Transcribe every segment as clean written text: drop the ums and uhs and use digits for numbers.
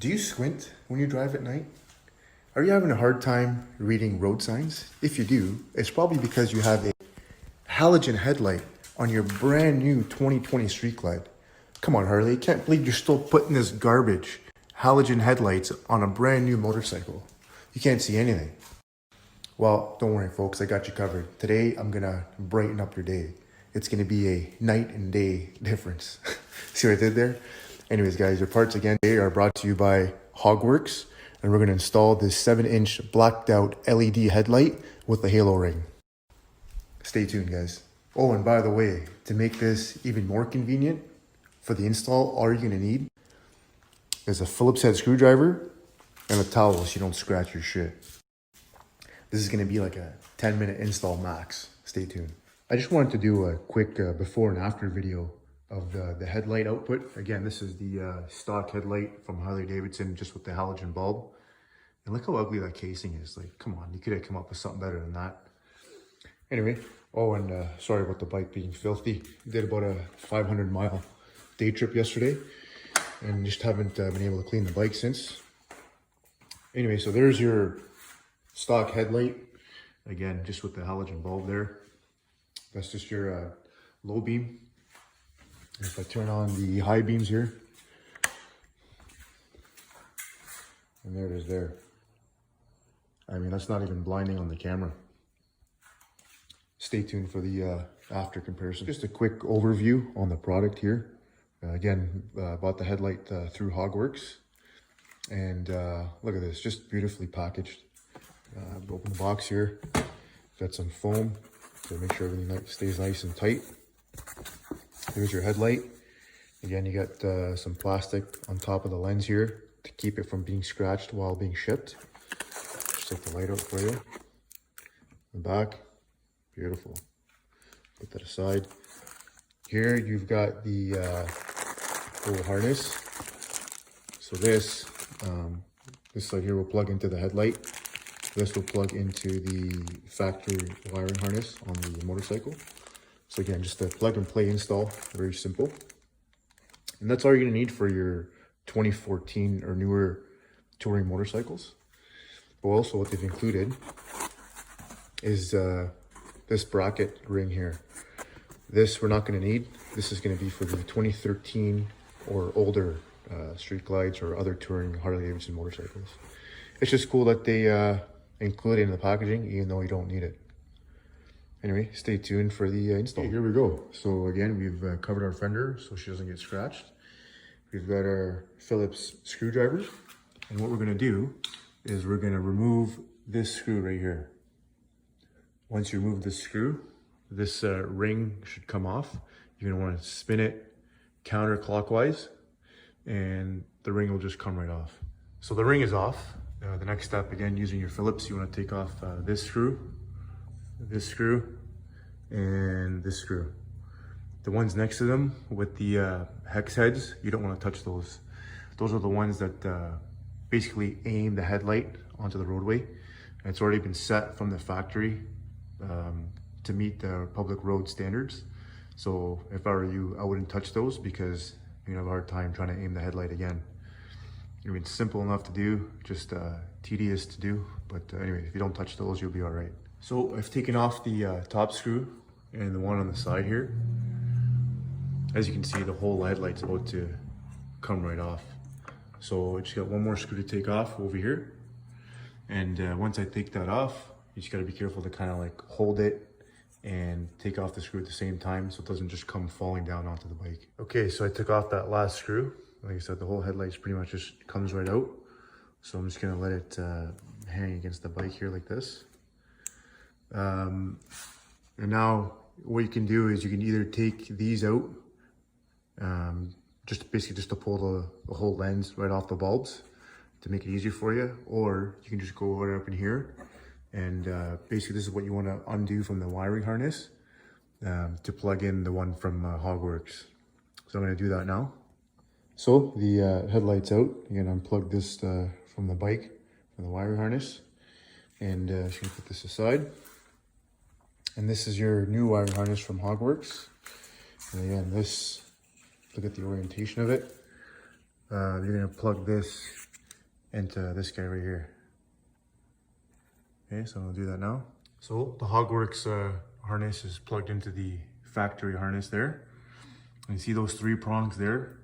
Do you squint when you drive at night? Are you having a hard time reading road signs? If you do, it's probably because you have a halogen headlight on your brand new 2020 Street Glide. Come on, Harley, can't believe you're still putting this garbage halogen headlights on a brand new motorcycle. You can't see anything. Well, don't worry, folks, I got you covered. Today, I'm gonna brighten up your day. It's gonna be a night and day difference. See what I did there? Anyways, guys, your parts again today are brought to you by Hogworkz, and we're gonna install this 7-inch blacked out LED headlight with the halo ring. Stay tuned, guys. Oh, and by the way, to make this even more convenient for the install, all you're gonna need is a Phillips head screwdriver and a towel so you don't scratch your shit. This is gonna be like a 10-minute install max. Stay tuned. I just wanted to do a quick before and after video of the headlight output. Again, this is the stock headlight from Harley-Davidson, just with the halogen bulb. And look how ugly that casing is. Like, come on, you could have come up with something better than that. Anyway, oh, and sorry about the bike being filthy. Did about a 500-mile day trip yesterday, and just haven't been able to clean the bike since. Anyway, so there's your stock headlight. Again, just with the halogen bulb there. That's just your low beam. And if I turn on the high beams here, and there it is there. I mean, that's not even blinding on the camera. Stay tuned for the after comparison. Just a quick overview on the product here. Again, bought the headlight through Hogworkz. And look at this, just beautifully packaged. Open the box here. Got some foam to make sure everything stays nice and tight. Here's your headlight. Again, you got some plastic on top of the lens here to keep it from being scratched while being shipped. Just take the light out for you. The back, beautiful. Put that aside. Here you've got the little harness. So this side here will plug into the headlight. This will plug into the factory wiring harness on the motorcycle. So again, just a plug and play install, very simple. And that's all you're gonna need for your 2014 or newer touring motorcycles. But also what they've included is this bracket ring here. This we're not gonna need. This is gonna be for the 2013 or older Street Glides or other touring Harley-Davidson motorcycles. It's just cool that they include it in the packaging, even though you don't need it. Anyway, stay tuned for the install. Okay, here we go. So again, we've covered our fender so she doesn't get scratched. We've got our Phillips screwdriver. And what we're gonna do is we're gonna remove this screw right here. Once you remove this screw, this ring should come off. You're gonna wanna spin it counterclockwise and the ring will just come right off. So the ring is off. The next step, again, using your Phillips, you want to take off this screw, and this screw. The ones next to them with the hex heads, you don't want to touch those. Those are the ones that basically aim the headlight onto the roadway. And it's already been set from the factory to meet the public road standards. So if I were you, I wouldn't touch those because you're gonna have a hard time trying to aim the headlight again. I mean, it's simple enough to do, just tedious to do. But anyway, if you don't touch those, you'll be all right. So I've taken off the top screw and the one on the side here. As you can see, the whole headlight's about to come right off. So I just got one more screw to take off over here. And once I take that off, you just gotta be careful to kind of like hold it and take off the screw at the same time so it doesn't just come falling down onto the bike. Okay, so I took off that last screw. Like I said, the whole headlight pretty much just comes right out. So I'm just gonna let it hang against the bike here like this. And now what you can do is you can either take these out, just to pull the whole lens right off the bulbs to make it easier for you, or you can just go right up in here. And basically this is what you wanna undo from the wiring harness to plug in the one from Hogworkz. So I'm gonna do that now. So the headlight's out. Again, unplug this from the bike, from the wiring harness. And just gonna put this aside. And this is your new wiring harness from Hogworkz. And again, look at the orientation of it. You're gonna plug this into this guy right here. Okay, so I'm gonna do that now. So the Hogworkz harness is plugged into the factory harness there. And you see those 3 prongs there?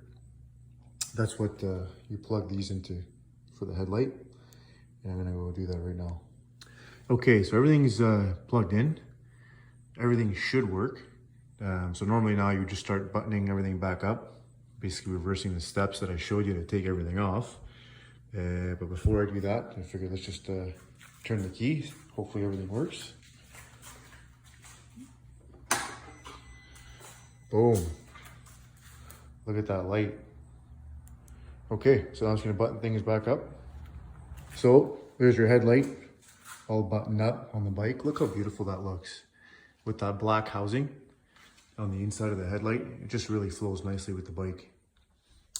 That's what you plug these into for the headlight. And I'm gonna go do that right now. Okay, so everything's plugged in. Everything should work. So normally now you just start buttoning everything back up, basically reversing the steps that I showed you to take everything off. But before I do that, I figured let's just turn the key. Hopefully everything works. Boom. Look at that light. Okay, so now I'm just gonna button things back up. So there's your headlight, all buttoned up on the bike. Look how beautiful that looks with that black housing on the inside of the headlight. It just really flows nicely with the bike.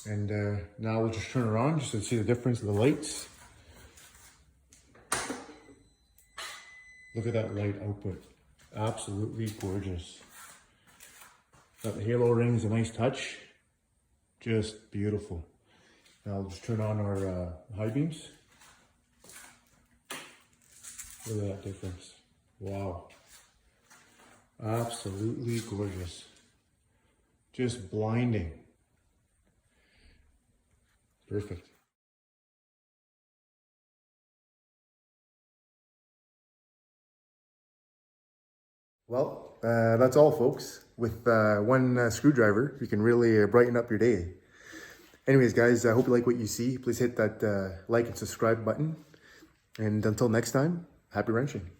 And now we'll just turn it on just to see the difference of the lights. Look at that light output. Absolutely gorgeous. Got the halo rings, a nice touch. Just beautiful. Now I'll just turn on our high beams. Look at that difference. Wow. Absolutely gorgeous. Just blinding. Perfect. Well, that's all, folks. With one screwdriver, you can really brighten up your day. Anyways, guys, I hope you like what you see. Please hit that like and subscribe button. And until next time, happy wrenching.